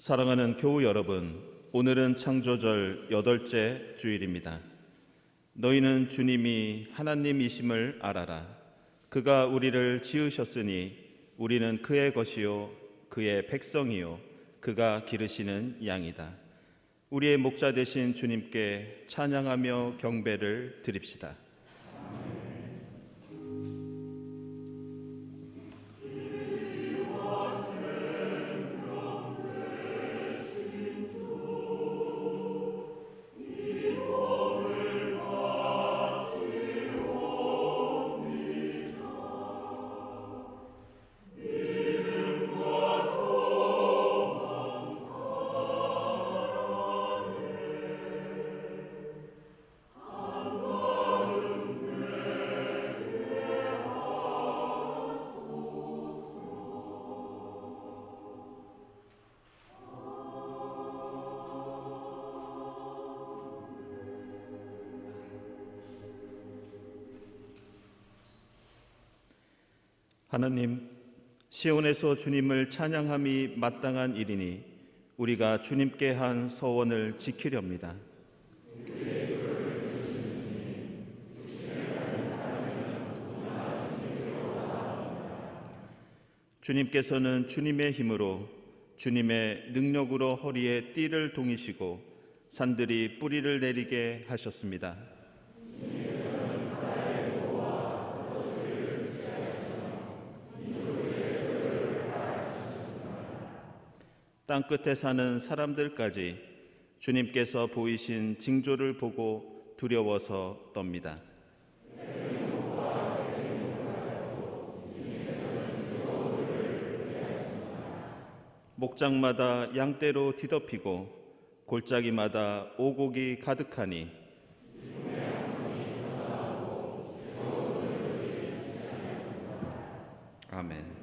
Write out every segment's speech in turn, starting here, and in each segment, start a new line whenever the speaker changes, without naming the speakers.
사랑하는 교우 여러분, 오늘은 창조절 8째 주일입니다. 너희는 주님이 하나님이심을 알아라. 그가 우리를 지으셨으니 우리는 그의 것이요 그의 백성이요 그가 기르시는 양이다. 우리의 목자 되신 주님께 찬양하며 경배를 드립시다. 하나님, 시온에서 주님을 찬양함이 마땅한 일이니 우리가 주님께 한 서원을 지키렵니다. 주님께서는 주님의 힘으로 주님의 능력으로 허리에 띠를 동이시고 산들이 뿌리를 내리게 하셨습니다. 땅끝에 사는 사람들까지 주님께서 보이신 징조를 보고 두려워서 떱니다. 목장마다 양떼로 뒤덮이고 골짜기마다 오곡이 가득하니 아멘.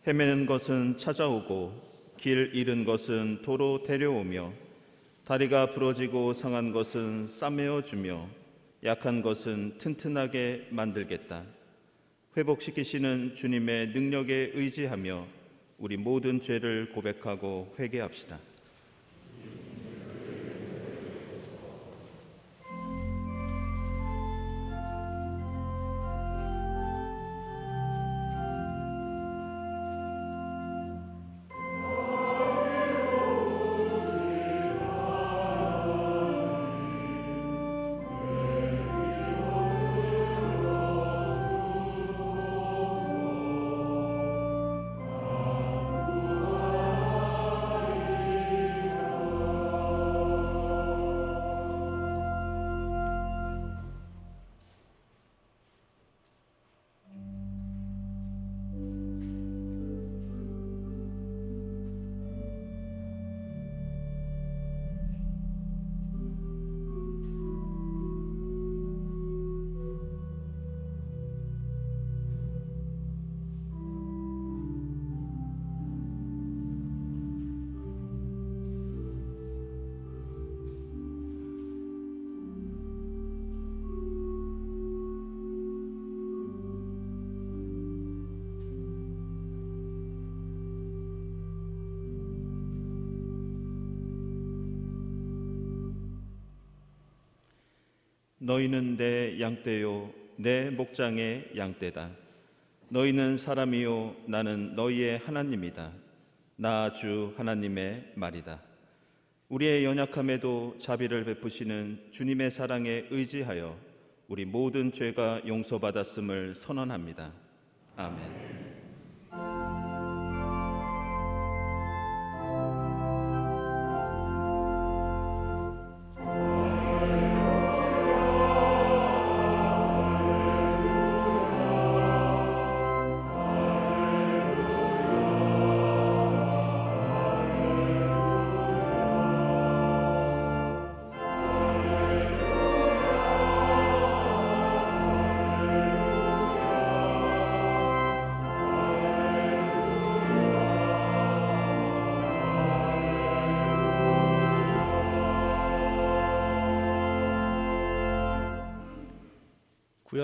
헤매는 것은 찾아오고 길 잃은 것은 도로 데려오며 다리가 부러지고 상한 것은 싸매어주며 약한 것은 튼튼하게 만들겠다. 회복시키시는 주님의 능력에 의지하며 우리 모든 죄를 고백하고 회개합시다. 너희는 내 양떼요 내 목장의 양떼다. 너희는 사람이요 나는 너희의 하나님이다. 나 주 하나님의 말이다. 우리의 연약함에도 자비를 베푸시는 주님의 사랑에 의지하여 우리 모든 죄가 용서받았음을 선언합니다. 아멘.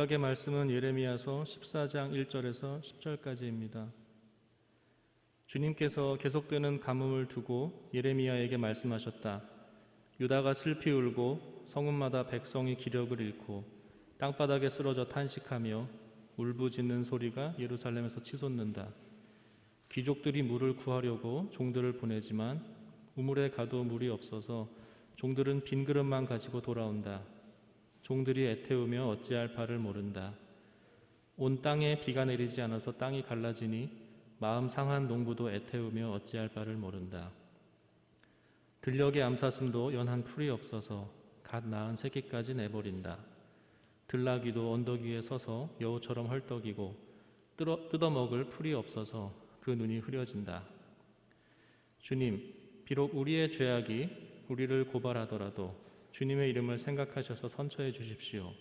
구약의 말씀은 예레미야서 14장 1절에서 10절까지입니다. 주님께서 계속되는 가뭄을 두고 예레미야에게 말씀하셨다. 유다가 슬피 울고 성읍마다 백성이 기력을 잃고 땅바닥에 쓰러져 탄식하며 울부짖는 소리가 예루살렘에서 치솟는다. 귀족들이 물을 구하려고 종들을 보내지만 우물에 가도 물이 없어서 종들은 빈 그릇만 가지고 돌아온다. 종들이 애태우며 어찌할 바를 모른다. 온 땅에 비가 내리지 않아서 땅이 갈라지니 마음 상한 농부도 애태우며 어찌할 바를 모른다. 들녘의 암사슴도 연한 풀이 없어서 갓 낳은 새끼까지 내버린다. 들나귀도 언덕 위에 서서 여우처럼 헐떡이고 뜯어먹을 풀이 없어서 그 눈이 흐려진다. 주님, 비록 우리의 죄악이 우리를 고발하더라도 주님의 이름을 생각하셔서 선처해 주십시오.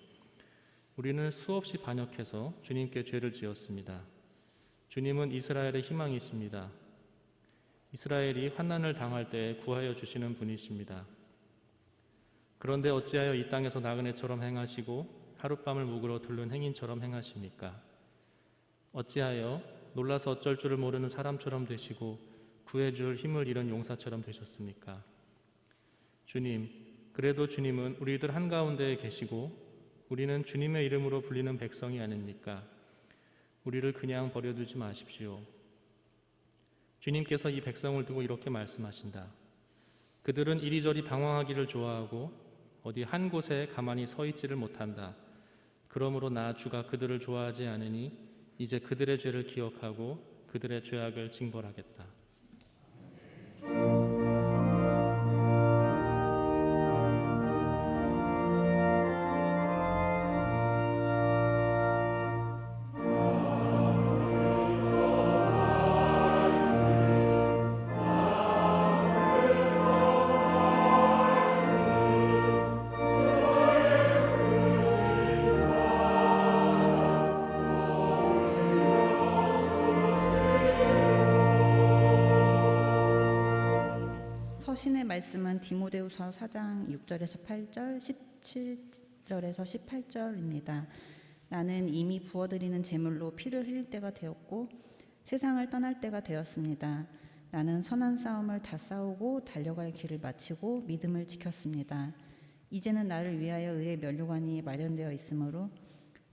우리는 수없이 반역해서 주님께 죄를 지었습니다. 주님은 이스라엘의 희망이십니다. 이스라엘이 환난을 당할 때에 구하여 주시는 분이십니다. 그런데 어찌하여 이 땅에서 나그네처럼 행하시고 하룻밤을 묵으러 들른 행인처럼 행하십니까? 어찌하여 놀라서 어쩔 줄을 모르는 사람처럼 되시고 구해줄 힘을 잃은 용사처럼 되셨습니까? 주님, 그래도 주님은 우리들 한가운데에 계시고 우리는 주님의 이름으로 불리는 백성이 아닙니까? 우리를 그냥 버려두지 마십시오. 주님께서 이 백성을 두고 이렇게 말씀하신다. 그들은 이리저리 방황하기를 좋아하고 어디 한 곳에 가만히 서 있지를 못한다. 그러므로 나 주가 그들을 좋아하지 않으니 이제 그들의 죄를 기억하고 그들의 죄악을 징벌하겠다.
신의 말씀은 디모데후서 4장 6절에서 8절, 17절에서 18절입니다. 나는 이미 부어드리는 제물로 피를 흘릴 때가 되었고 세상을 떠날 때가 되었습니다. 나는 선한 싸움을 다 싸우고 달려갈 길을 마치고 믿음을 지켰습니다. 이제는 나를 위하여 의의 면류관이 마련되어 있으므로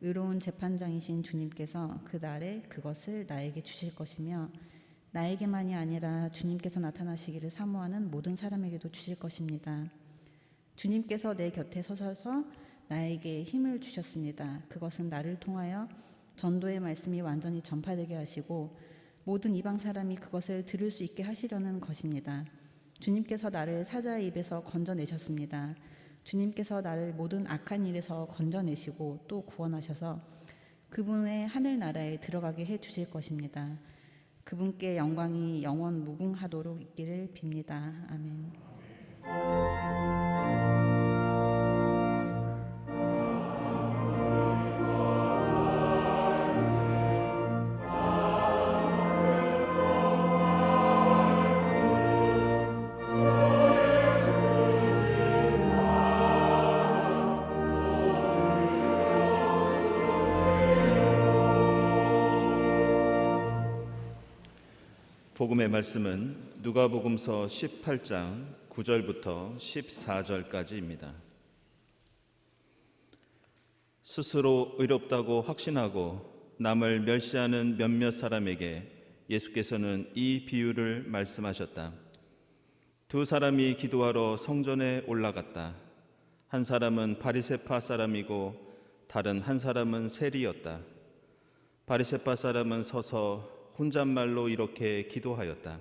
의로운 재판장이신 주님께서 그 날에 그것을 나에게 주실 것이며 나에게만이 아니라 주님께서 나타나시기를 사모하는 모든 사람에게도 주실 것입니다. 주님께서 내 곁에 서셔서 나에게 힘을 주셨습니다. 그것은 나를 통하여 전도의 말씀이 완전히 전파되게 하시고 모든 이방 사람이 그것을 들을 수 있게 하시려는 것입니다. 주님께서 나를 사자의 입에서 건져내셨습니다. 주님께서 나를 모든 악한 일에서 건져내시고 또 구원하셔서 그분의 하늘나라에 들어가게 해주실 것입니다. 그분께 영광이 영원 무궁하도록 있기를 빕니다. 아멘.
복음의 말씀은 누가복음서 18장 9절부터 14절까지입니다. 스스로 의롭다고 확신하고 남을 멸시하는 몇몇 사람에게 예수께서는 이 비유를 말씀하셨다. 두 사람이 기도하러 성전에 올라갔다. 한 사람은 바리새파 사람이고 다른 한 사람은 세리였다. 바리새파 사람은 서서 혼잣말로 이렇게 기도하였다.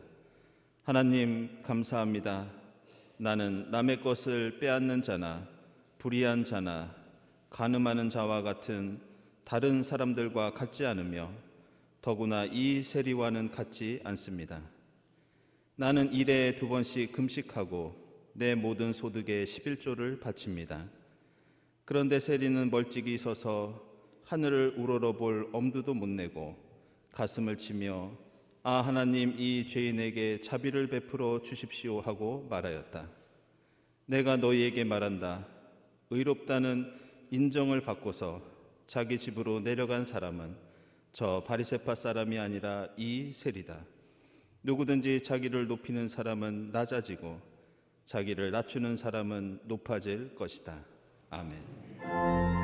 하나님 감사합니다. 나는 남의 것을 빼앗는 자나 불의한 자나 간음하는 자와 같은 다른 사람들과 같지 않으며 더구나 이 세리와는 같지 않습니다. 나는 일에 2번씩 금식하고 내 모든 소득의 11조를 바칩니다. 그런데 세리는 멀찍이 서서 하늘을 우러러볼 엄두도 못 내고 가슴을 치며 아 하나님 이 죄인에게 자비를 베풀어 주십시오 하고 말하였다. 내가 너희에게 말한다. 의롭다는 인정을 받고서 자기 집으로 내려간 사람은 저 바리새파 사람이 아니라 이 세리다. 누구든지 자기를 높이는 사람은 낮아지고 자기를 낮추는 사람은 높아질 것이다. 아멘.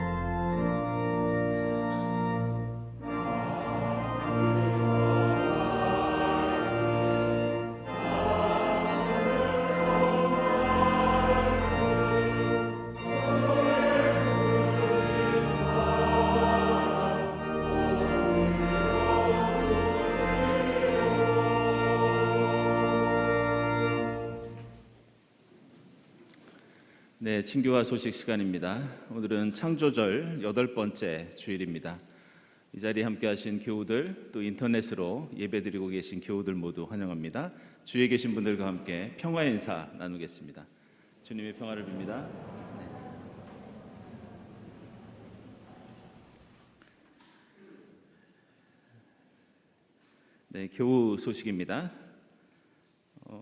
네, 친교와 소식 시간입니다. 오늘은 창조절 8번째 주일입니다. 이 자리에 함께하신 교우들 또 인터넷으로 예배드리고 계신 교우들 모두 환영합니다. 주위에 계신 분들과 함께 평화 인사 나누겠습니다. 주님의 평화를 빕니다. 네, 교우 소식입니다.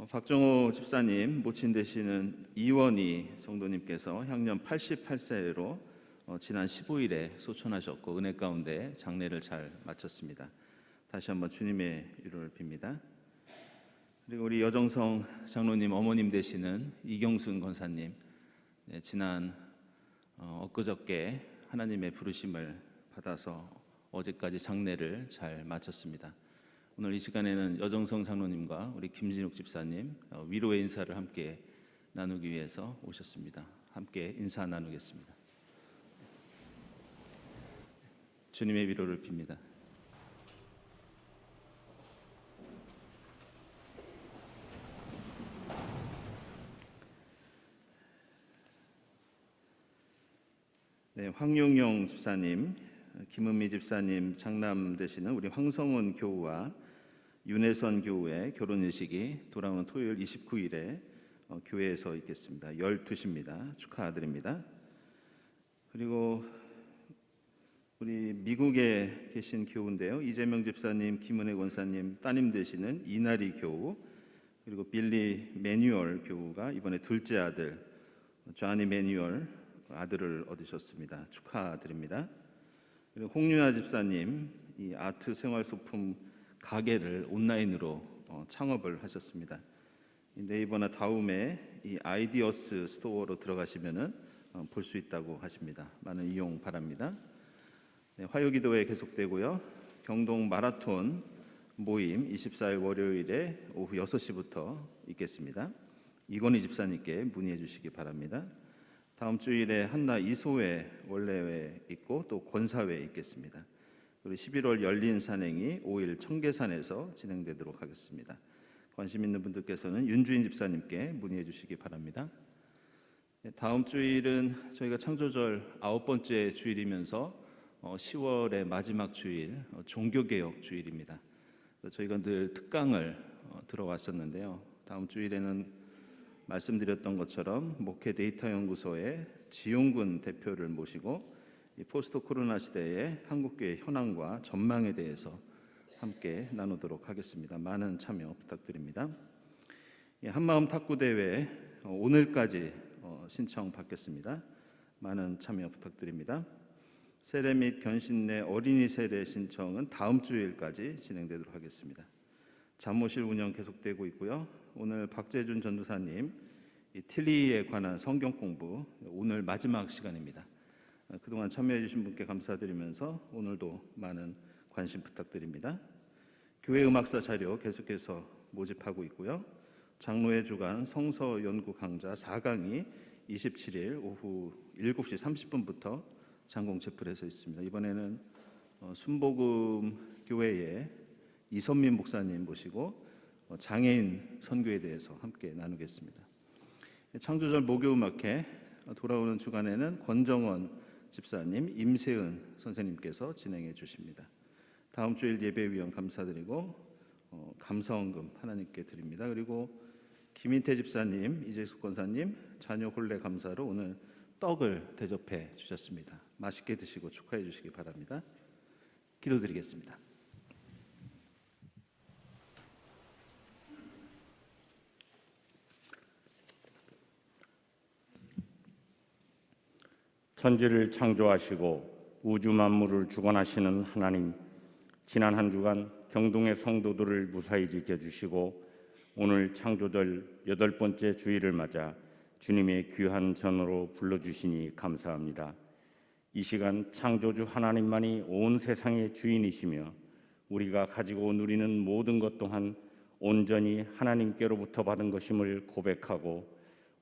박정호 집사님 모친 되시는 이원희 성도님께서 향년 88세로 지난 15일에 소천하셨고 은혜 가운데 장례를 잘 마쳤습니다. 다시 한번 주님의 위로를 빕니다. 그리고 우리 여정성 장로님 어머님 되시는 이경순 권사님, 네, 지난 엊그저께 하나님의 부르심을 받아서 어제까지 장례를 잘 마쳤습니다. 오늘 이 시간에는 여정성 장로님과 우리 김진욱 집사님 위로의 인사를 함께 나누기 위해서 오셨습니다. 함께 인사 나누겠습니다. 주님의 위로를 빕니다. 네, 황용용 집사님, 김은미 집사님 장남 되시는 우리 황성훈 교우와 윤혜선 교우의 결혼의식이 돌아오는 토요일 29일에 교회에서 있겠습니다. 12시입니다. 축하드립니다. 그리고 우리 미국에 계신 교우인데요. 이재명 집사님, 김은혜 권사님 따님 되시는 이나리 교우, 그리고 빌리 매뉴얼 교우가 이번에 둘째 아들 쟈니 매뉴얼 아들을 얻으셨습니다. 축하드립니다. 그리고 홍윤아 집사님 이 아트 생활소품 가게를 온라인으로 창업을 하셨습니다. 네이버나 다음에 이 아이디어스 스토어로 들어가시면은 볼 수 있다고 하십니다. 많은 이용 바랍니다. 네, 화요기도회 계속되고요. 경동 마라톤 모임 24일 월요일에 오후 6시부터 있겠습니다. 이건희 집사님께 문의해 주시기 바랍니다. 다음 주일에 한나 이소회 원래회 있고 또 권사회 있겠습니다. 그리고 11월 열린 산행이 5일 청계산에서 진행되도록 하겠습니다. 관심 있는 분들께서는 윤주인 집사님께 문의해 주시기 바랍니다. 다음 주일은 저희가 창조절 9번째 주일이면서 10월의 마지막 주일 종교개혁 주일입니다. 저희가 늘 특강을 들어왔었는데요. 다음 주일에는 말씀드렸던 것처럼 목회 데이터 연구소의 지용군 대표를 모시고 이 포스트 코로나 시대의 한국교회 현황과 전망에 대해서 함께 나누도록 하겠습니다. 많은 참여 부탁드립니다. 한마음 탁구 대회 오늘까지 신청 받겠습니다. 많은 참여 부탁드립니다. 세례 및 견신내 어린이 세례 신청은 다음 주일까지 진행되도록 하겠습니다. 잠모실 운영 계속되고 있고요. 오늘 박재준 전도사님 이 틸리에 관한 성경 공부 오늘 마지막 시간입니다. 그동안 참여해 주신 분께 감사드리면서 오늘도 많은 관심 부탁드립니다. 교회 음악사 자료 계속해서 모집하고 있고요. 장로의 주간 성서 연구 강좌 4강이 27일 오후 7시 30분부터 장공 제풀에서 있습니다. 이번에는 순복음 교회의 이선민 목사님 모시고 장애인 선교에 대해서 함께 나누겠습니다. 창조절 목요음악회 돌아오는 주간에는 권정원 집사님, 임세은 선생님께서 진행해 주십니다. 다음 주일 예배위원 감사드리고 감사원금 하나님께 드립니다. 그리고 김인태 집사님, 이재숙 권사님 자녀 혼례 감사로 오늘 떡을 대접해 주셨습니다. 맛있게 드시고 축하해 주시기 바랍니다. 기도드리겠습니다.
천지를 창조하시고 우주 만물을 주관하시는 하나님, 지난 한 주간 경동의 성도들을 무사히 지켜주시고 오늘 창조절 8번째 주일을 맞아 주님의 귀한 전으로 불러주시니 감사합니다. 이 시간 창조주 하나님만이 온 세상의 주인이시며 우리가 가지고 누리는 모든 것 또한 온전히 하나님께로부터 받은 것임을 고백하고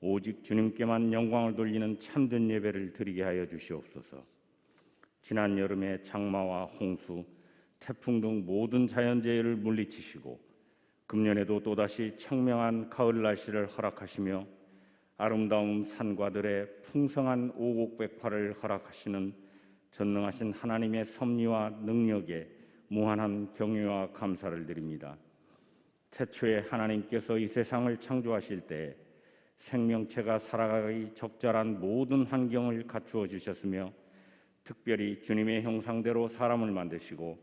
오직 주님께만 영광을 돌리는 참된 예배를 드리게 하여 주시옵소서. 지난 여름에 장마와 홍수, 태풍 등 모든 자연재해를 물리치시고 금년에도 또다시 청명한 가을 날씨를 허락하시며 아름다운 산과들의 풍성한 오곡백화를 허락하시는 전능하신 하나님의 섭리와 능력에 무한한 경외와 감사를 드립니다. 태초에 하나님께서 이 세상을 창조하실 때 생명체가 살아가기 적절한 모든 환경을 갖추어 주셨으며 특별히 주님의 형상대로 사람을 만드시고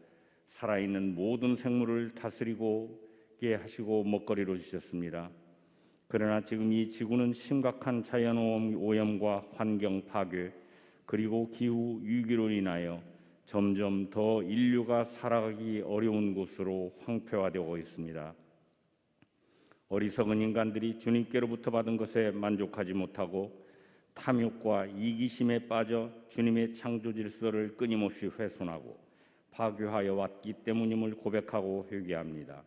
살아있는 모든 생물을 다스리게 하시고 먹거리로 주셨습니다. 그러나 지금 이 지구는 심각한 자연오염과 환경 파괴 그리고 기후 위기로 인하여 점점 더 인류가 살아가기 어려운 곳으로 황폐화되고 있습니다. 어리석은 인간들이 주님께로부터 받은 것에 만족하지 못하고 탐욕과 이기심에 빠져 주님의 창조 질서를 끊임없이 훼손하고 파괴하여 왔기 때문임을 고백하고 회개합니다.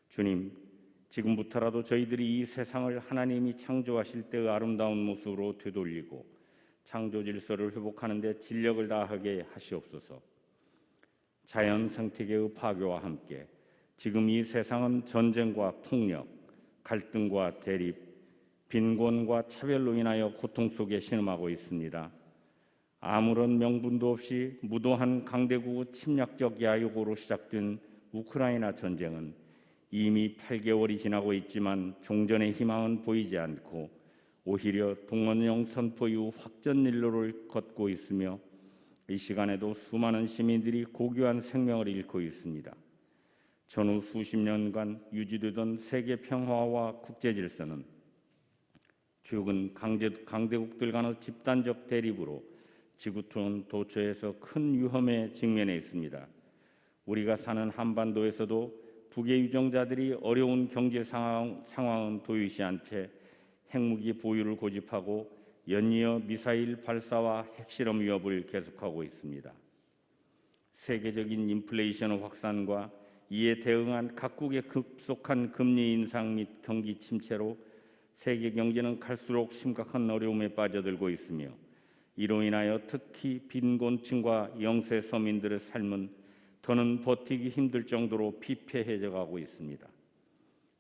주님, 지금부터라도 저희들이 이 세상을 하나님이 창조하실 때의 아름다운 모습으로 되돌리고 창조 질서를 회복하는 데 진력을 다하게 하시옵소서. 자연 생태계의 파괴와 함께 지금 이 세상은 전쟁과 폭력, 갈등과 대립, 빈곤과 차별로 인하여 고통 속에 신음하고 있습니다. 아무런 명분도 없이 무도한 강대국 침략적 야욕으로 시작된 우크라이나 전쟁은 이미 8개월이 지나고 있지만 종전의 희망은 보이지 않고 오히려 동원령 선포 이후 확전일로를 걷고 있으며 이 시간에도 수많은 시민들이 고귀한 생명을 잃고 있습니다. 전후 수십 년간 유지되던 세계 평화와 국제 질서는 최근 강대국들 간의 집단적 대립으로 지구촌 도처에서 큰 위험에 직면해 있습니다. 우리가 사는 한반도에서도 북의 유정자들이 어려운 경제 상황은 도유시 않게 핵무기 보유를 고집하고 연이어 미사일 발사와 핵실험 위협을 계속하고 있습니다. 세계적인 인플레이션 확산과 이에 대응한 각국의 급속한 금리 인상 및 경기 침체로 세계 경제는 갈수록 심각한 어려움에 빠져들고 있으며 이로 인하여 특히 빈곤층과 영세 서민들의 삶은 더는 버티기 힘들 정도로 피폐해져 가고 있습니다.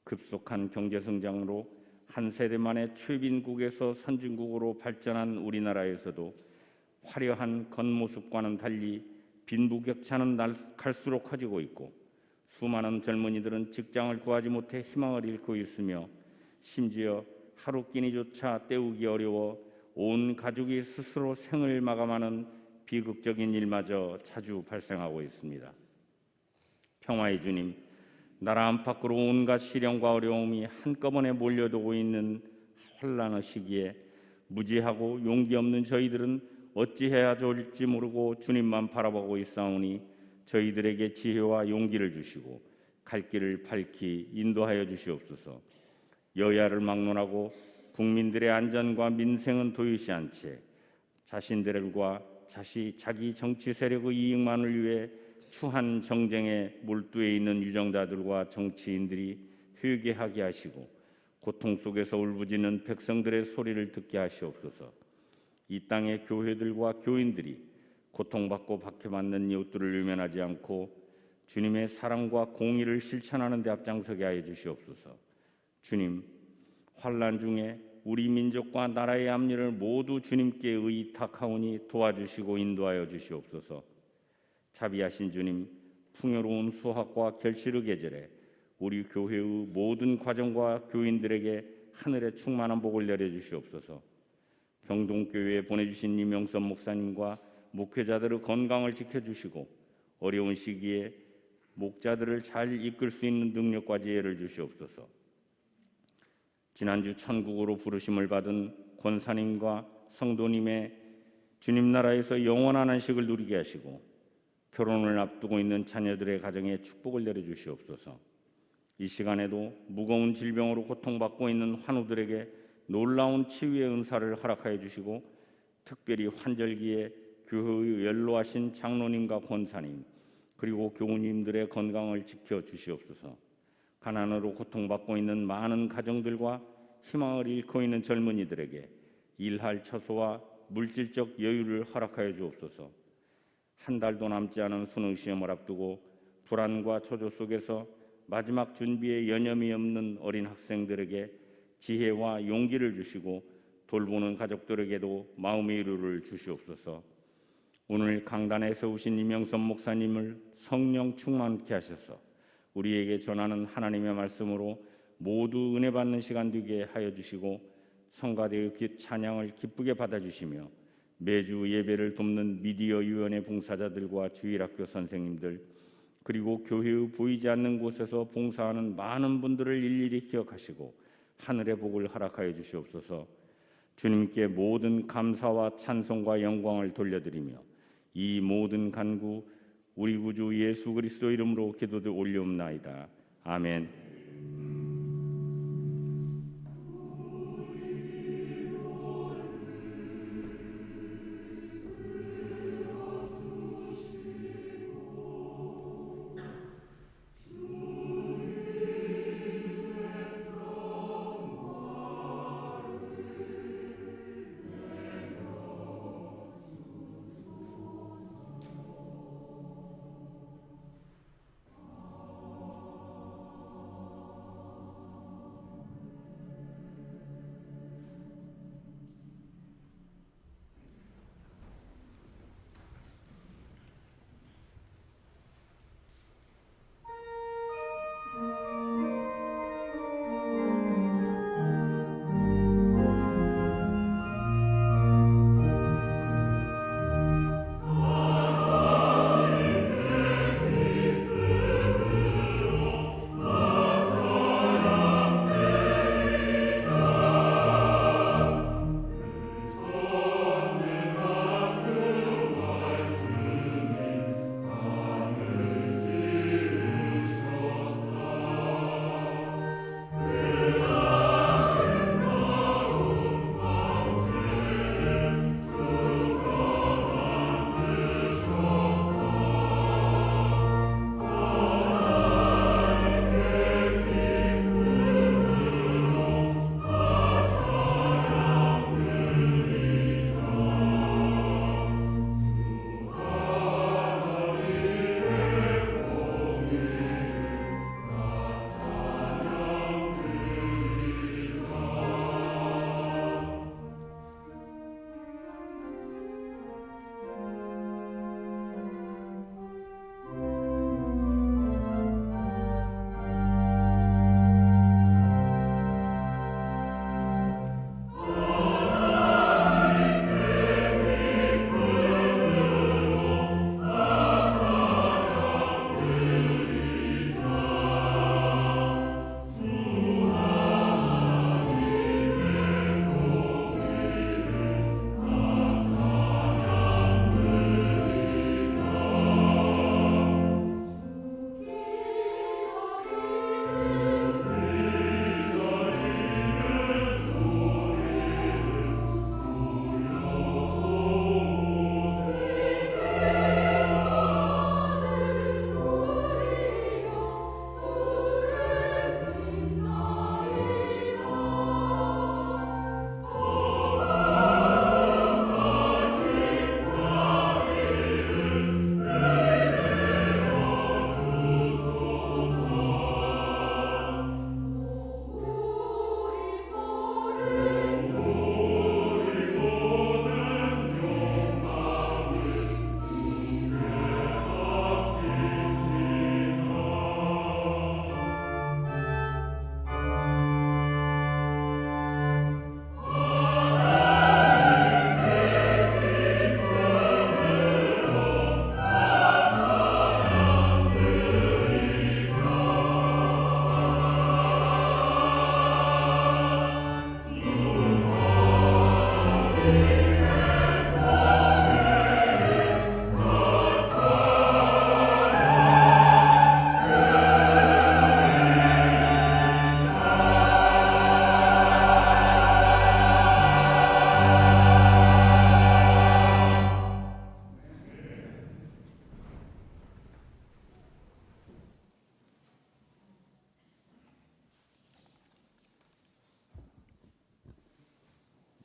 급속한 경제 성장으로 한 세대 만에 최빈국에서 선진국으로 발전한 우리나라에서도 화려한 겉모습과는 달리 빈부격차는 갈수록 커지고 있고 수많은 젊은이들은 직장을 구하지 못해 희망을 잃고 있으며 심지어 하루 끼니조차 때우기 어려워 온 가족이 스스로 생을 마감하는 비극적인 일마저 자주 발생하고 있습니다. 평화의 주님, 나라 안팎으로 온갖 시련과 어려움이 한꺼번에 몰려들고 있는 혼란의 시기에 무지하고 용기 없는 저희들은 어찌해야 좋을지 모르고 주님만 바라보고 있사오니 저희들에게 지혜와 용기를 주시고 갈 길을 밝히 인도하여 주시옵소서. 여야를 막론하고 국민들의 안전과 민생은 도유시 않채 자신들과 자기 정치 세력의 이익만을 위해 추한 정쟁에 몰두해 있는 유정자들과 정치인들이 회개하게 하시고 고통 속에서 울부짖는 백성들의 소리를 듣게 하시옵소서. 이 땅의 교회들과 교인들이 고통받고 박해받는 이웃들을 외면하지 않고 주님의 사랑과 공의를 실천하는 데 앞장서게 하여 주시옵소서. 주님, 환난 중에 우리 민족과 나라의 앞일을 모두 주님께 의탁하오니 도와주시고 인도하여 주시옵소서. 자비하신 주님, 풍요로운 수학과 결실의 계절에 우리 교회의 모든 과정과 교인들에게 하늘의 충만한 복을 내려주시옵소서. 경동교회에 보내주신 이명선 목사님과 목회자들의 건강을 지켜주시고 어려운 시기에 목자들을 잘 이끌 수 있는 능력과 지혜를 주시옵소서. 지난주 천국으로 부르심을 받은 권사님과 성도님의 주님 나라에서 영원한 안식을 누리게 하시고 결혼을 앞두고 있는 자녀들의 가정에 축복을 내려주시옵소서. 이 시간에도 무거운 질병으로 고통받고 있는 환우들에게 놀라운 치유의 은사를 허락하여 주시고 특별히 환절기에 교회의 연로하신 장로님과 권사님 그리고 교우님들의 건강을 지켜주시옵소서. 가난으로 고통받고 있는 많은 가정들과 희망을 잃고 있는 젊은이들에게 일할 처소와 물질적 여유를 허락하여 주옵소서. 한 달도 남지 않은 수능 시험을 앞두고 불안과 초조 속에서 마지막 준비에 여념이 없는 어린 학생들에게 지혜와 용기를 주시고 돌보는 가족들에게도 마음의 위로를 주시옵소서. 오늘 강단에 세우신 이명선 목사님을 성령 충만케 하셔서 우리에게 전하는 하나님의 말씀으로 모두 은혜 받는 시간 되게 하여 주시고 성가대의 찬양을 기쁘게 받아주시며 매주 예배를 돕는 미디어 위원회 봉사자들과 주일학교 선생님들 그리고 교회의 보이지 않는 곳에서 봉사하는 많은 분들을 일일이 기억하시고 하늘의 복을 허락하여 주시옵소서. 주님께 모든 감사와 찬송과 영광을 돌려드리며 이 모든 간구 우리 구주 예수 그리스도 이름으로 기도를 올리옵나이다. 아멘.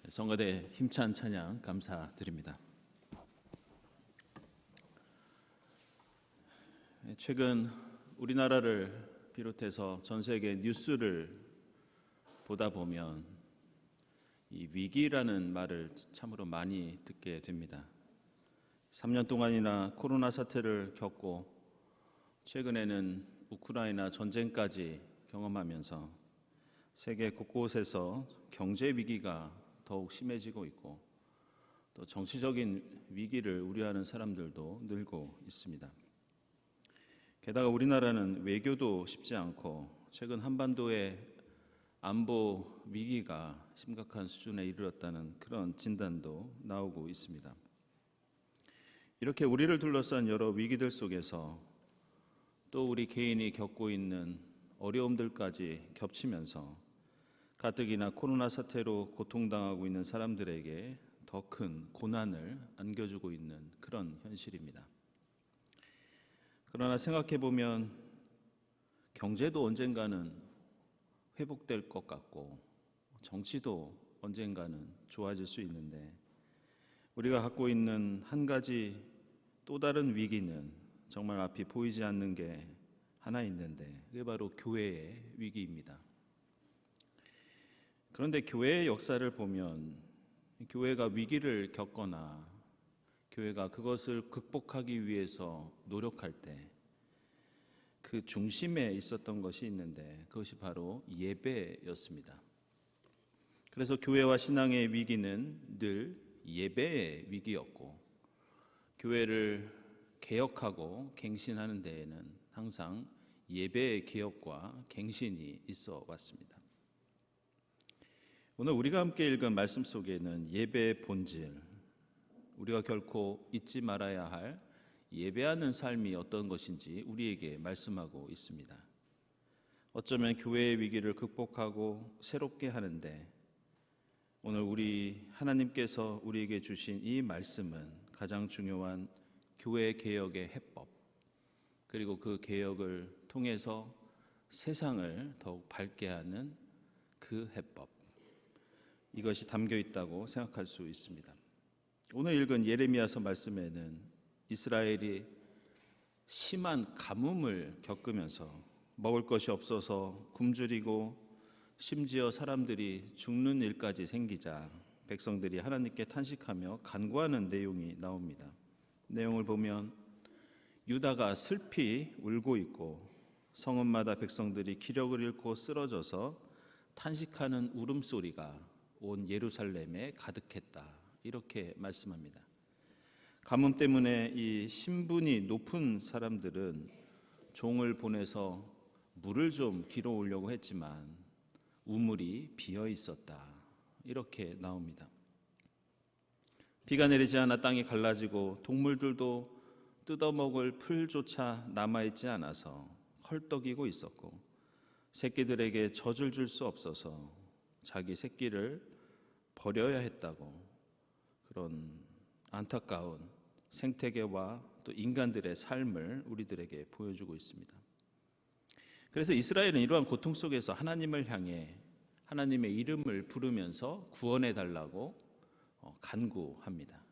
성가대 힘찬 찬양 감사드립니다. 최근 우리나라를 비롯해서 전 세계 뉴스를 보다 보면 이 위기라는 말을 참으로 많이 듣게 됩니다. 3년 동안이나 코로나 사태를 겪고 최근에는 우크라이나 전쟁까지 경험하면서 세계 곳곳에서 경제 위기가 더욱 심해지고 있고 또 정치적인 위기를 우려하는 사람들도 늘고 있습니다. 게다가 우리나라는 외교도 쉽지 않고 최근 한반도의 안보 위기가 심각한 수준에 이르렀다는 그런 진단도 나오고 있습니다. 이렇게 우리를 둘러싼 여러 위기들 속에서 또 우리 개인이 겪고 있는 어려움들까지 겹치면서 가뜩이나 코로나 사태로 고통당하고 있는 사람들에게 더 큰 고난을 안겨주고 있는 그런 현실입니다. 그러나 생각해 보면 경제도 언젠가는 회복될 것 같고 정치도 언젠가는 좋아질 수 있는데 우리가 갖고 있는 한 가지 또 다른 위기는 정말 앞이 보이지 않는 게 하나 있는데 그게 바로 교회의 위기입니다. 그런데 교회의 역사를 보면 교회가 위기를 겪거나 교회가 그것을 극복하기 위해서 노력할 때 그 중심에 있었던 것이 있는데 그것이 바로 예배였습니다. 그래서 교회와 신앙의 위기는 늘 예배의 위기였고 교회를 개혁하고 갱신하는 데에는 항상 예배의 개혁과 갱신이 있어 왔습니다. 오늘 우리가 함께 읽은 말씀 속에는 예배의 본질, 우리가 결코 잊지 말아야 할 예배하는 삶이 어떤 것인지 우리에게 말씀하고 있습니다. 어쩌면 교회의 위기를 극복하고 새롭게 하는데 오늘 우리 하나님께서 우리에게 주신 이 말씀은 가장 중요한 교회 개혁의 해법, 그리고 그 개혁을 통해서 세상을 더욱 밝게 하는 그 해법, 이것이 담겨 있다고 생각할 수 있습니다. 오늘 읽은 예레미야서 말씀에는 이스라엘이 심한 가뭄을 겪으면서 먹을 것이 없어서 굶주리고 심지어 사람들이 죽는 일까지 생기자 백성들이 하나님께 탄식하며 간구하는 내용이 나옵니다. 내용을 보면 유다가 슬피 울고 있고 성읍마다 백성들이 기력을 잃고 쓰러져서 탄식하는 울음소리가 온 예루살렘에 가득했다. 이렇게 말씀합니다. 가뭄 때문에 이 신분이 높은 사람들은 종을 보내서 물을 좀 길어 오려고 했지만 우물이 비어 있었다. 이렇게 나옵니다. 비가 내리지 않아 땅이 갈라지고 동물들도 뜯어먹을 풀조차 남아있지 않아서 헐떡이고 있었고 새끼들에게 젖을 줄 수 없어서 자기 새끼를 버려야 했다고 그런 안타까운 생태계와 또 인간들의 삶을 우리들에게 보여주고 있습니다. 그래서 이스라엘은 이러한 고통 속에서 하나님을 향해 하나님의 이름을 부르면서 구원해 달라고 간구합니다.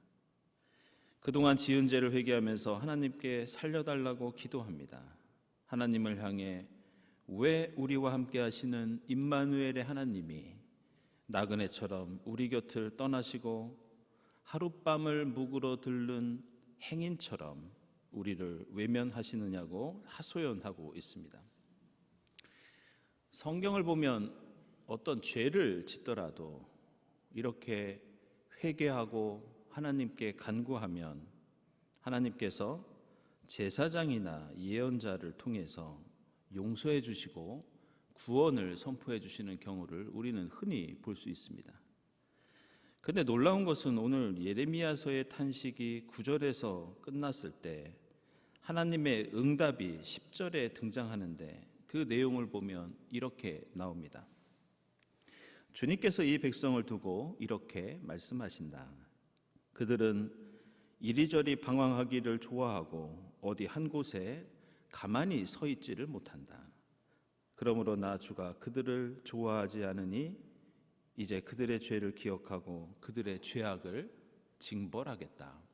그동안 지은 죄를 회개하면서 하나님께 살려달라고 기도합니다. 하나님을 향해 왜 우리와 함께 하시는 임마누엘의 하나님이 나그네처럼 우리 곁을 떠나시고 하룻밤을 묵으러 들른 행인처럼 우리를 외면하시느냐고 하소연하고 있습니다. 성경을 보면 어떤 죄를 짓더라도 이렇게 회개하고 하나님께 간구하면 하나님께서 제사장이나 예언자를 통해서 용서해 주시고 구원을 선포해 주시는 경우를 우리는 흔히 볼 수 있습니다. 그런데 놀라운 것은 오늘 예레미야서의 탄식이 9절에서 끝났을 때 하나님의 응답이 10절에 등장하는데 그 내용을 보면 이렇게 나옵니다. 주님께서 이 백성을 두고 이렇게 말씀하신다. 그들은 이리저리 방황하기를 좋아하고 어디 한 곳에 가만히 서 있지를 못한다. 그러므로 나 주가 그들을 좋아하지 않으니 이제 그들의 죄를 기억하고 그들의 죄악을 징벌하겠다.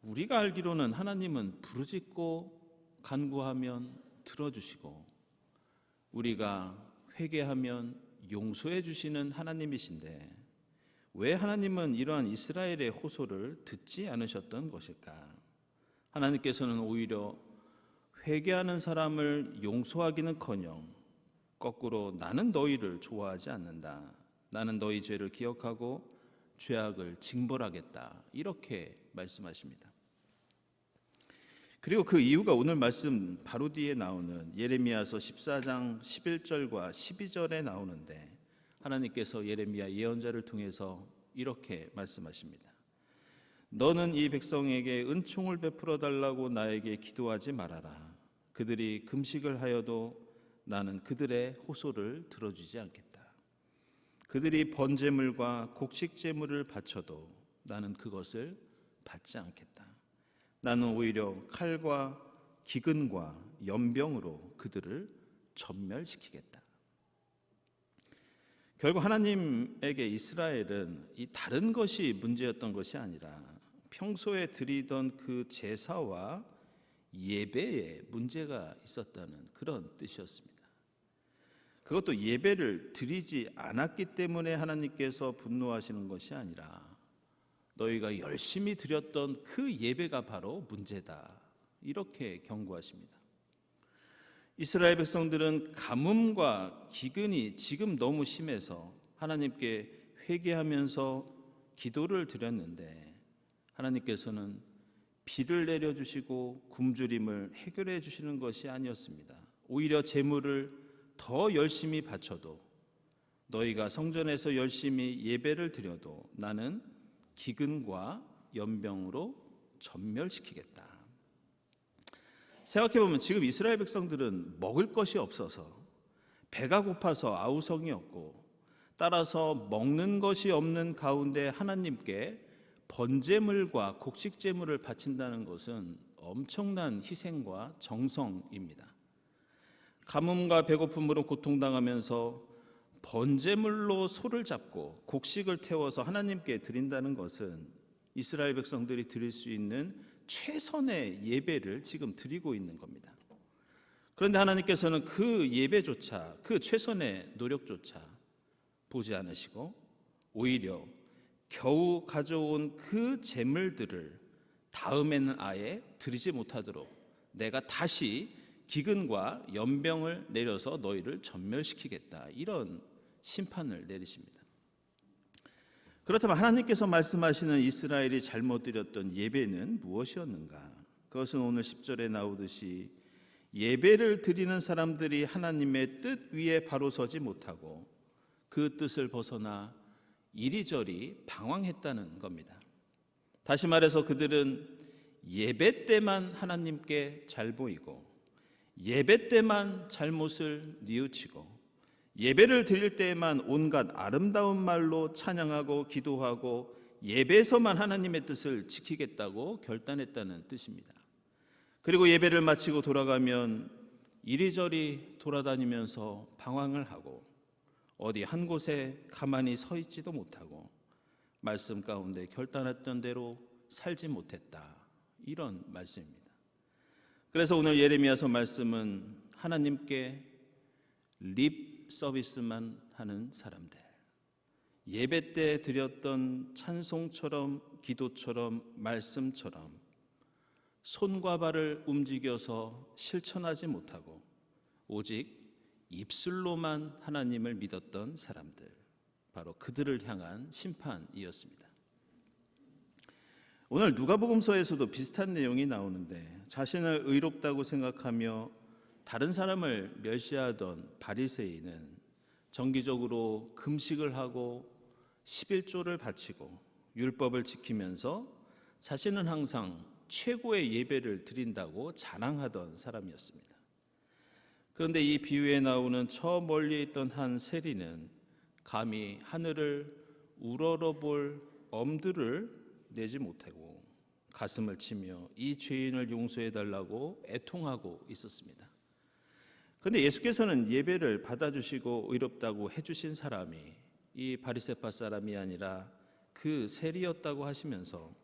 우리가 알기로는 하나님은 부르짖고 간구하면 들어주시고 우리가 회개하면 용서해 주시는 하나님이신데 왜 하나님은 이러한 이스라엘의 호소를 듣지 않으셨던 것일까? 하나님께서는 오히려 회개하는 사람을 용서하기는커녕 거꾸로 나는 너희를 좋아하지 않는다. 나는 너희 죄를 기억하고 죄악을 징벌하겠다. 이렇게 말씀하십니다. 그리고 그 이유가 오늘 말씀 바로 뒤에 나오는 예레미야서 14장 11절과 12절에 나오는데 하나님께서 예레미야 예언자를 통해서 이렇게 말씀하십니다. 너는 이 백성에게 은총을 베풀어 달라고 나에게 기도하지 말아라. 그들이 금식을 하여도 나는 그들의 호소를 들어주지 않겠다. 그들이 번제물과 곡식제물을 바쳐도 나는 그것을 받지 않겠다. 나는 오히려 칼과 기근과 연병으로 그들을 전멸시키겠다. 결국 하나님에게 이스라엘은 이 다른 것이 문제였던 것이 아니라 평소에 드리던 그 제사와 예배에 문제가 있었다는 그런 뜻이었습니다. 그것도 예배를 드리지 않았기 때문에 하나님께서 분노하시는 것이 아니라 너희가 열심히 드렸던 그 예배가 바로 문제다. 이렇게 경고하십니다. 이스라엘 백성들은 가뭄과 기근이 지금 너무 심해서 하나님께 회개하면서 기도를 드렸는데 하나님께서는 비를 내려주시고 굶주림을 해결해 주시는 것이 아니었습니다. 오히려 제물을 더 열심히 바쳐도 너희가 성전에서 열심히 예배를 드려도 나는 기근과 연병으로 전멸시키겠다. 생각해보면 지금 이스라엘 백성들은 먹을 것이 없어서 배가 고파서 아우성이 없고 따라서 먹는 것이 없는 가운데 하나님께 번제물과 곡식제물을 바친다는 것은 엄청난 희생과 정성입니다. 가뭄과 배고픔으로 고통당하면서 번제물로 소를 잡고 곡식을 태워서 하나님께 드린다는 것은 이스라엘 백성들이 드릴 수 있는 최선의 예배를 지금 드리고 있는 겁니다. 그런데 하나님께서는 그 예배조차, 그 최선의 노력조차 보지 않으시고 오히려 겨우 가져온 그 제물들을 다음에는 아예 드리지 못하도록 내가 다시 기근과 연병을 내려서 너희를 전멸시키겠다. 이런 심판을 내리십니다. 그렇다면 하나님께서 말씀하시는 이스라엘이 잘못 드렸던 예배는 무엇이었는가? 그것은 오늘 10절에 나오듯이 예배를 드리는 사람들이 하나님의 뜻 위에 바로 서지 못하고 그 뜻을 벗어나 이리저리 방황했다는 겁니다. 다시 말해서 그들은 예배 때만 하나님께 잘 보이고 예배 때만 잘못을 뉘우치고 예배를 드릴 때에만 온갖 아름다운 말로 찬양하고 기도하고 예배에서만 하나님의 뜻을 지키겠다고 결단했다는 뜻입니다. 그리고 예배를 마치고 돌아가면 이리저리 돌아다니면서 방황을 하고 어디 한 곳에 가만히 서 있지도 못하고 말씀 가운데 결단했던 대로 살지 못했다. 이런 말씀입니다. 그래서 오늘 예레미야서 말씀은 하나님께 립 서비스만 하는 사람들, 예배 때 드렸던 찬송처럼 기도처럼 말씀처럼 손과 발을 움직여서 실천하지 못하고 오직 입술로만 하나님을 믿었던 사람들, 바로 그들을 향한 심판이었습니다. 오늘 누가복음서에서도 비슷한 내용이 나오는데 자신을 의롭다고 생각하며 다른 사람을 멸시하던 바리새인은 정기적으로 금식을 하고 11조를 바치고 율법을 지키면서 자신은 항상 최고의 예배를 드린다고 자랑하던 사람이었습니다. 그런데 이 비유에 나오는 저 멀리 있던 한 세리는 감히 하늘을 우러러볼 엄두를 내지 못하고 가슴을 치며 이 죄인을 용서해달라고 애통하고 있었습니다. 그런데 예수께서는 예배를 받아주시고 의롭다고 해주신 사람이 이 바리새파 사람이 아니라 그 세리였다고 하시면서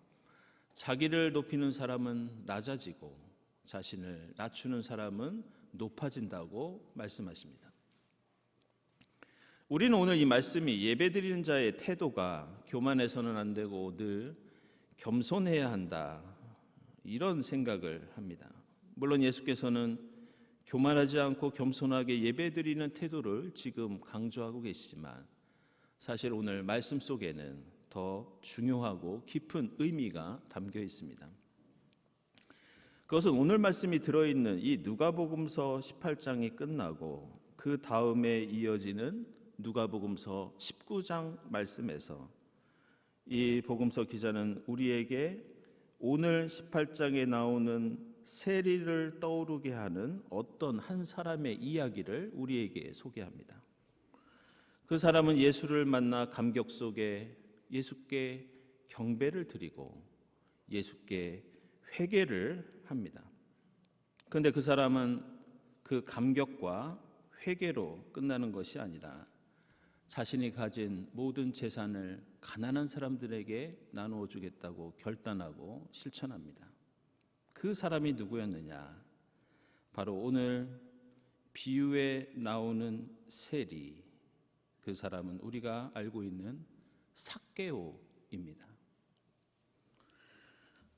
자기를 높이는 사람은 낮아지고 자신을 낮추는 사람은 높아진다고 말씀하십니다. 우리는 오늘 이 말씀이 예배드리는 자의 태도가 교만해서는 안 되고 늘 겸손해야 한다, 이런 생각을 합니다. 물론 예수께서는 교만하지 않고 겸손하게 예배드리는 태도를 지금 강조하고 계시지만 사실 오늘 말씀 속에는 더 중요하고 깊은 의미가 담겨 있습니다. 그것은 오늘 말씀이 들어있는 이 누가복음서 18장이 끝나고 그 다음에 이어지는 누가복음서 19장 말씀에서 이 복음서 기자는 우리에게 오늘 18장에 나오는 세리를 떠오르게 하는 어떤 한 사람의 이야기를 우리에게 소개합니다. 그 사람은 예수를 만나 감격 속에 예수께 경배를 드리고 예수께 회개를 합니다. 그런데 그 사람은 그 감격과 회개로 끝나는 것이 아니라 자신이 가진 모든 재산을 가난한 사람들에게 나누어 주겠다고 결단하고 실천합니다. 그 사람이 누구였느냐? 바로 오늘 비유에 나오는 세리, 그 사람은 우리가 알고 있는 삭개오입니다.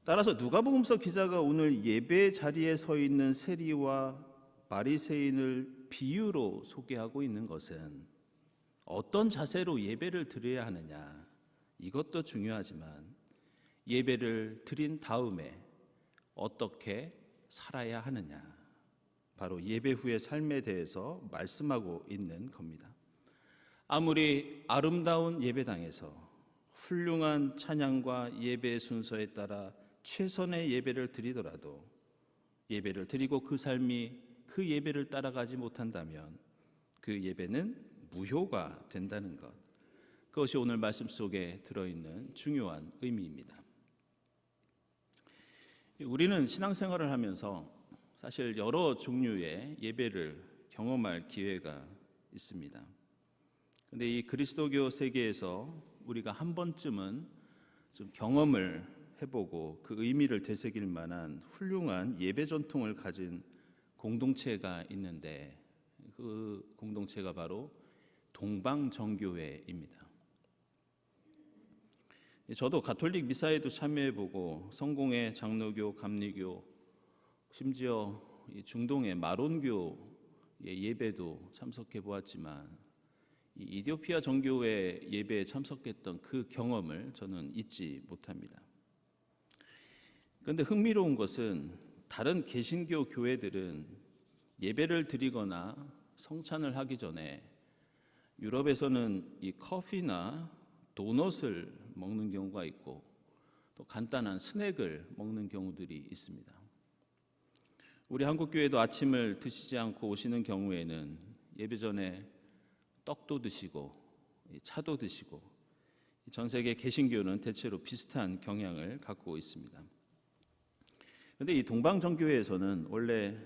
따라서 누가복음서 기자가 오늘 예배 자리에 서 있는 세리와 바리새인을 비유로 소개하고 있는 것은 어떤 자세로 예배를 드려야 하느냐, 이것도 중요하지만 예배를 드린 다음에 어떻게 살아야 하느냐, 바로 예배 후의 삶에 대해서 말씀하고 있는 겁니다. 아무리 아름다운 예배당에서 훌륭한 찬양과 예배 순서에 따라 최선의 예배를 드리더라도 예배를 드리고 그 삶이 그 예배를 따라가지 못한다면 그 예배는 무효가 된다는 것, 그것이 오늘 말씀 속에 들어있는 중요한 의미입니다. 우리는 신앙생활을 하면서 사실 여러 종류의 예배를 경험할 기회가 있습니다. 그런데 이 그리스도교 세계에서 우리가 한 번쯤은 좀 경험을 해보고 그 의미를 되새길 만한 훌륭한 예배 전통을 가진 공동체가 있는데 그 공동체가 바로 동방정교회입니다. 저도 가톨릭 미사에도 참여해보고 성공회, 장로교, 감리교, 심지어 중동의 마론교의 예배도 참석해 보았지만 이 이디오피아 정교회 예배에 참석했던 그 경험을 저는 잊지 못합니다. 그런데 흥미로운 것은 다른 개신교 교회들은 예배를 드리거나 성찬을 하기 전에 유럽에서는 이 커피나 도넛을 먹는 경우가 있고 또 간단한 스낵을 먹는 경우들이 있습니다. 우리 한국교회도 아침을 드시지 않고 오시는 경우에는 예배 전에 떡도 드시고 차도 드시고 전 세계 개신교는 대체로 비슷한 경향을 갖고 있습니다. 그런데 이 동방정교회에서는 원래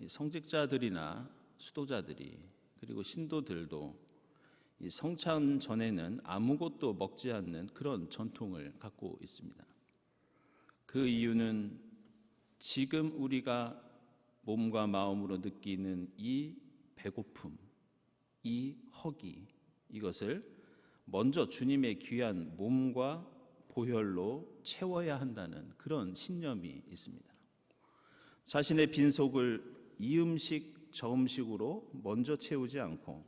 성직자들이나 수도자들이 그리고 신도들도 이 성찬 전에는 아무것도 먹지 않는 그런 전통을 갖고 있습니다. 그 이유는 지금 우리가 몸과 마음으로 느끼는 이 배고픔, 이 허기, 이것을 먼저 주님의 귀한 몸과 보혈로 채워야 한다는 그런 신념이 있습니다. 자신의 빈속을 이 음식 저 음식으로 먼저 채우지 않고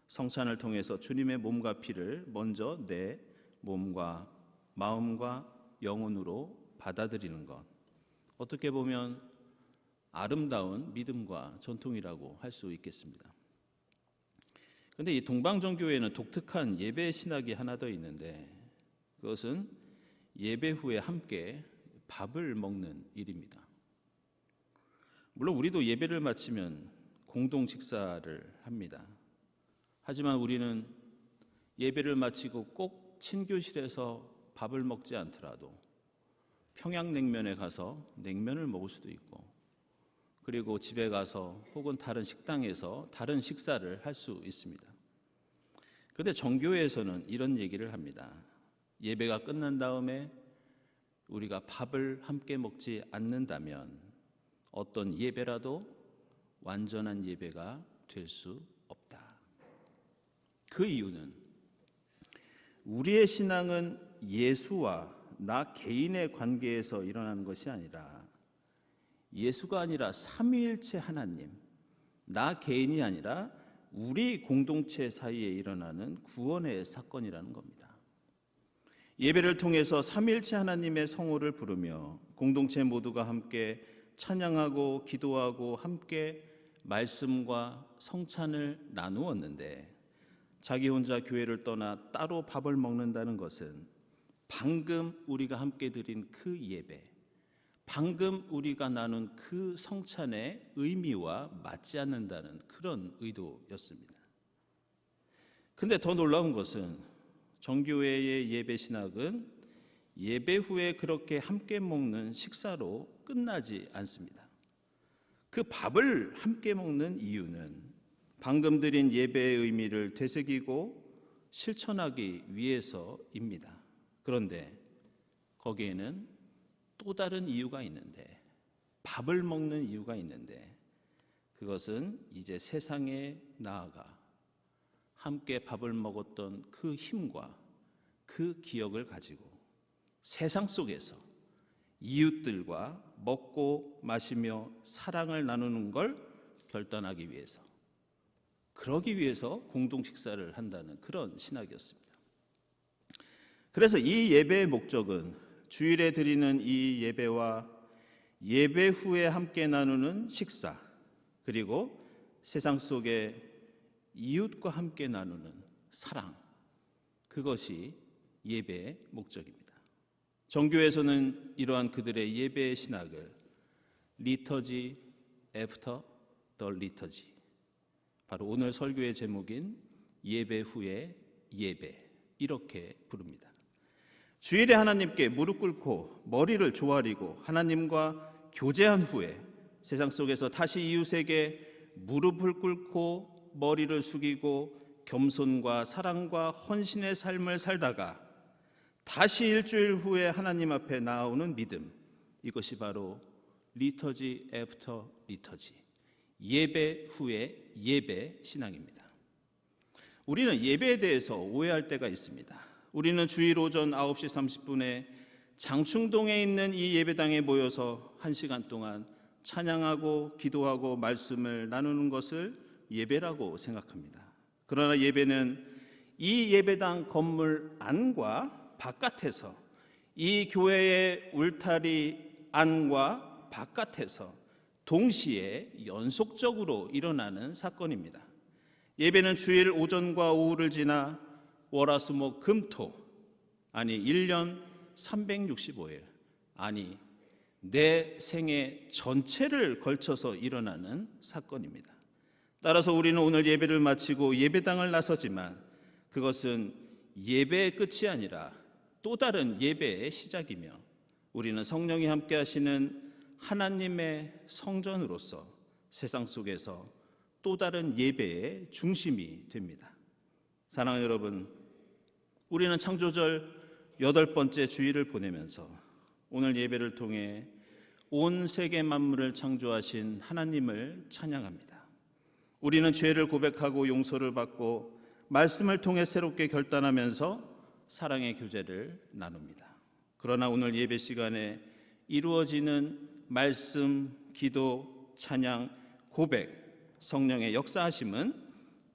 성찬을 통해서 주님의 몸과 피를 먼저 내 몸과 마음과 영혼으로 받아들이는 것, 어떻게 보면 아름다운 믿음과 전통이라고 할 수 있겠습니다. 그런데 이 동방정교회는 독특한 예배 신학이 하나 더 있는데 그것은 예배 후에 함께 밥을 먹는 일입니다. 물론 우리도 예배를 마치면 공동 식사를 합니다. 하지만 우리는 예배를 마치고 꼭 친교실에서 밥을 먹지 않더라도 평양냉면에 가서 냉면을 먹을 수도 있고 그리고 집에 가서 혹은 다른 식당에서 다른 식사를 할 수 있습니다. 그런데 정교회에서는 이런 얘기를 합니다. 예배가 끝난 다음에 우리가 밥을 함께 먹지 않는다면 어떤 예배라도 완전한 예배가 될 수 없다. 그 이유는 우리의 신앙은 예수와 나 개인의 관계에서 일어나는 것이 아니라 예수가 아니라 삼위일체 하나님, 나 개인이 아니라 우리 공동체 사이에 일어나는 구원의 사건이라는 겁니다. 예배를 통해서 삼위일체 하나님의 성호를 부르며 공동체 모두가 함께 찬양하고 기도하고 함께 말씀과 성찬을 나누었는데 자기 혼자 교회를 떠나 따로 밥을 먹는다는 것은 방금 우리가 함께 드린 그 예배, 방금 우리가 나눈 그 성찬의 의미와 맞지 않는다는 그런 의도였습니다. 근데 더 놀라운 것은 정교회의 예배 신학은 예배 후에 그렇게 함께 먹는 식사로 끝나지 않습니다. 그 밥을 함께 먹는 이유는 방금 드린 예배의 의미를 되새기고 실천하기 위해서입니다. 그런데 거기에는 또 다른 이유가 있는데, 밥을 먹는 이유가 있는데, 그것은 이제 세상에 나아가 함께 밥을 먹었던 그 힘과 그 기억을 가지고 세상 속에서 이웃들과 먹고 마시며 사랑을 나누는 걸 결단하기 위해서, 그러기 위해서 공동 식사를 한다는 그런 신학이었습니다. 그래서 이 예배의 목적은 주일에 드리는 이 예배와 예배 후에 함께 나누는 식사, 그리고 세상 속에 이웃과 함께 나누는 사랑, 그것이 예배의 목적입니다. 정교에서는 이러한 그들의 예배의 신학을 리터지 애프터 더 리터지, 바로 오늘 설교의 제목인 예배 후의 예배, 이렇게 부릅니다. 주일에 하나님께 무릎 꿇고 머리를 조아리고 하나님과 교제한 후에 세상 속에서 다시 이웃에게 무릎을 꿇고 머리를 숙이고 겸손과 사랑과 헌신의 삶을 살다가 다시 일주일 후에 하나님 앞에 나오는 믿음, 이것이 바로 리터지 애프터 리터지, 예배 후의 예배 신앙입니다. 우리는 예배에 대해서 오해할 때가 있습니다. 우리는 주일 오전 9시 30분에 장충동에 있는 이 예배당에 모여서 1시간 동안 찬양하고 기도하고 말씀을 나누는 것을 예배라고 생각합니다. 그러나 예배는 이 예배당 건물 안과 바깥에서, 이 교회의 울타리 안과 바깥에서 동시에 연속적으로 일어나는 사건입니다. 예배는 주일 오전과 오후를 지나 월화수목 금토, 아니 1년 365일, 아니 내 생애 전체를 걸쳐서 일어나는 사건입니다. 따라서 우리는 오늘 예배를 마치고 예배당을 나서지만 그것은 예배의 끝이 아니라 또 다른 예배의 시작이며 우리는 성령이 함께 하시는 하나님의 성전으로서 세상 속에서 또 다른 예배의 중심이 됩니다. 사랑하는 여러분, 우리는 창조절 8번째 주일을 보내면서 오늘 예배를 통해 온 세계 만물을 창조하신 하나님을 찬양합니다. 우리는 죄를 고백하고 용서를 받고 말씀을 통해 새롭게 결단하면서 사랑의 교제를 나눕니다. 그러나 오늘 예배 시간에 이루어지는 말씀, 기도, 찬양, 고백, 성령의 역사하심은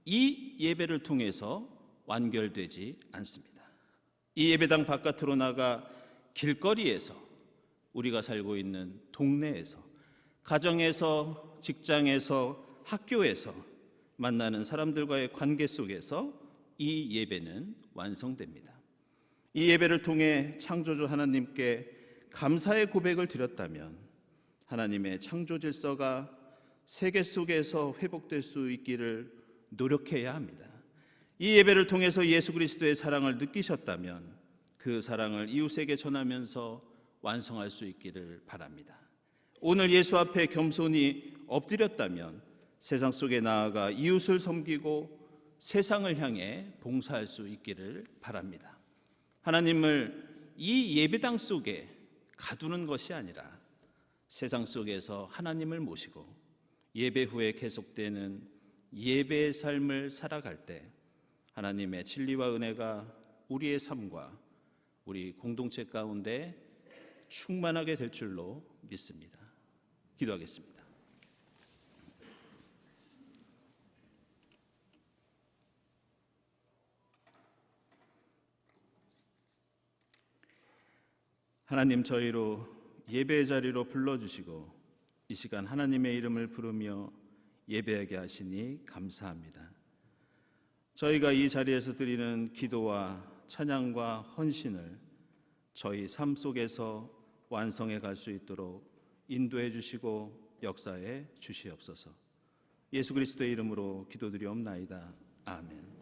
이 예배를 통해서 완결되지 않습니다. 이 예배당 바깥으로 나가 길거리에서, 우리가 살고 있는 동네에서, 가정에서, 직장에서, 학교에서 만나는 사람들과의 관계 속에서 이 예배는 완성됩니다. 이 예배를 통해 창조주 하나님께 감사의 고백을 드렸다면 하나님의 창조 질서가 세계 속에서 회복될 수 있기를 노력해야 합니다. 이 예배를 통해서 예수 그리스도의 사랑을 느끼셨다면 그 사랑을 이웃에게 전하면서 완성할 수 있기를 바랍니다. 오늘 예수 앞에 겸손히 엎드렸다면 세상 속에 나아가 이웃을 섬기고 세상을 향해 봉사할 수 있기를 바랍니다. 하나님을 이 예배당 속에 가두는 것이 아니라 세상 속에서 하나님을 모시고 예배 후에 계속되는 예배의 삶을 살아갈 때 하나님의 진리와 은혜가 우리의 삶과 우리 공동체 가운데 충만하게 될 줄로 믿습니다. 기도하겠습니다. 하나님, 저희로 예배의 자리로 불러주시고 이 시간 하나님의 이름을 부르며 예배하게 하시니 감사합니다. 저희가 이 자리에서 드리는 기도와 찬양과 헌신을 저희 삶 속에서 완성해 갈 수 있도록 인도해 주시고 역사해 주시옵소서. 예수 그리스도의 이름으로 기도드리옵나이다. 아멘.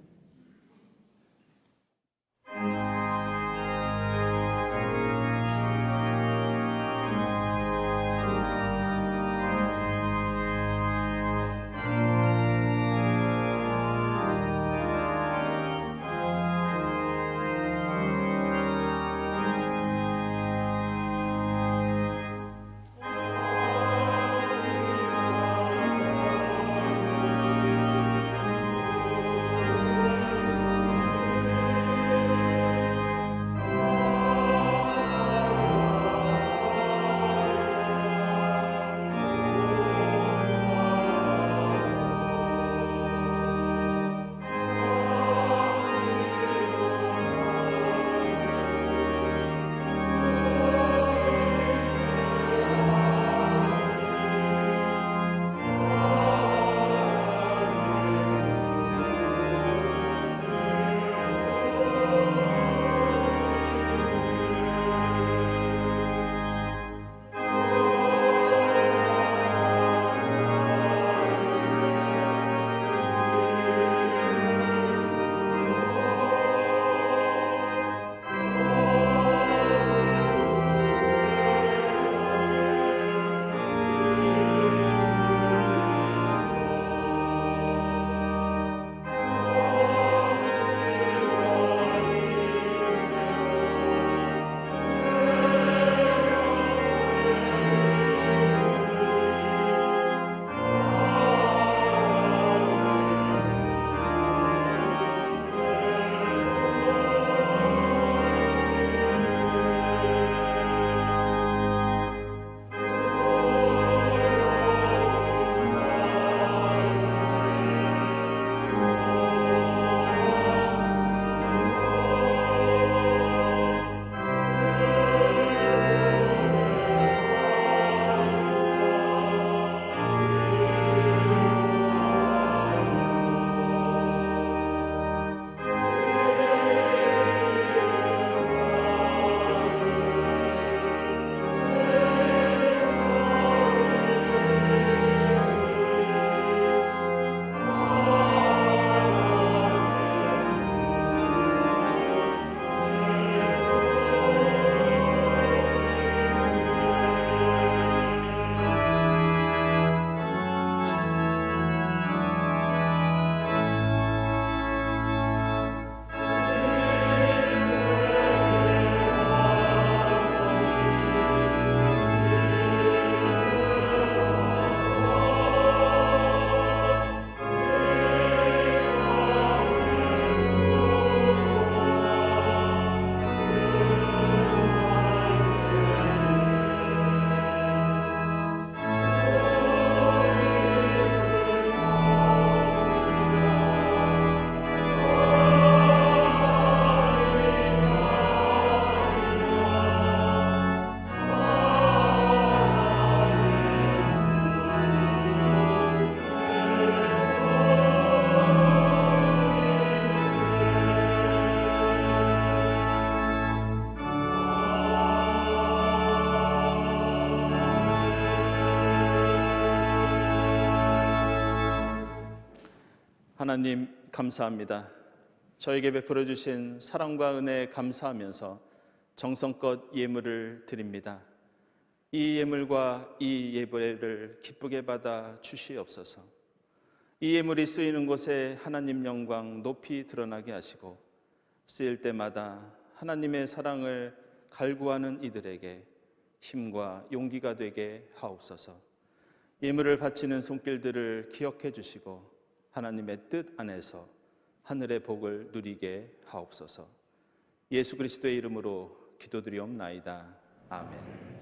하나님 감사합니다. 저에게 베풀어 주신 사랑과 은혜에 감사하면서 정성껏 예물을 드립니다. 이 예물과 이 예배를 기쁘게 받아 주시옵소서. 이 예물이 쓰이는 곳에 하나님 영광 높이 드러나게 하시고 쓰일 때마다 하나님의 사랑을 갈구하는 이들에게 힘과 용기가 되게 하옵소서. 예물을 바치는 손길들을 기억해 주시고 하나님의 뜻 안에서 하늘의 복을 누리게 하옵소서. 예수 그리스도의 이름으로 기도드리옵나이다. 아멘.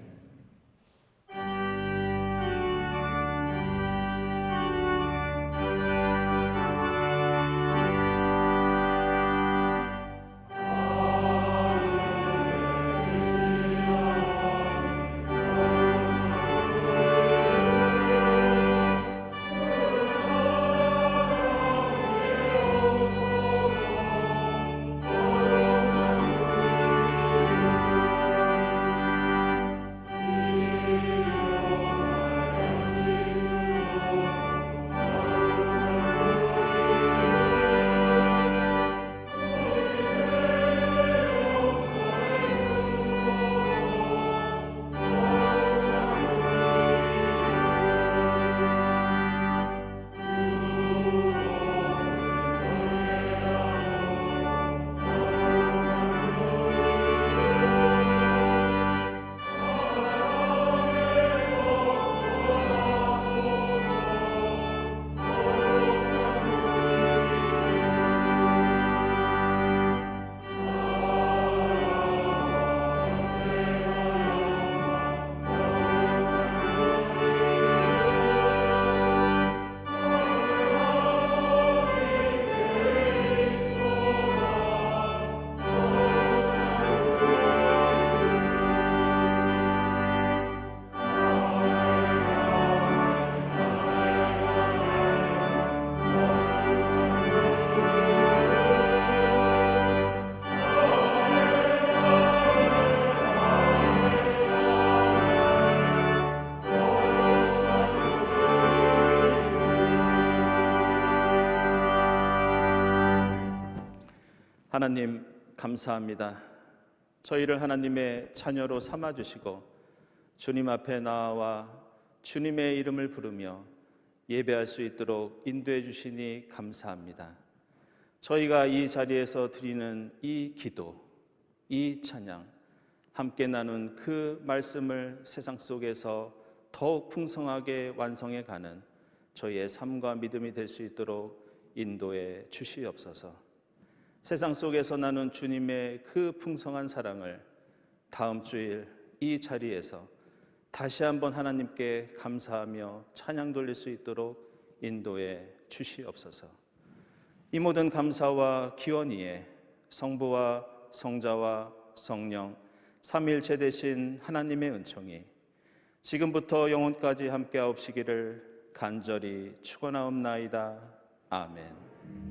하나님 감사합니다. 저희를 하나님의 자녀로 삼아주시고 주님 앞에 나와 주님의 이름을 부르며 예배할 수 있도록 인도해 주시니 감사합니다. 저희가 이 자리에서 드리는 이 기도, 이 찬양, 함께 나눈 그 말씀을 세상 속에서 더욱 풍성하게 완성해 가는 저희의 삶과 믿음이 될 수 있도록 인도해 주시옵소서. 세상 속에서 나눈 주님의 그 풍성한 사랑을 다음 주일 이 자리에서 다시 한번 하나님께 감사하며 찬양 돌릴 수 있도록 인도해 주시옵소서. 이 모든 감사와 기원 위에 성부와 성자와 성령 삼위일체 되신 하나님의 은총이 지금부터 영원까지 함께하옵시기를 간절히 축원하옵나이다. 아멘.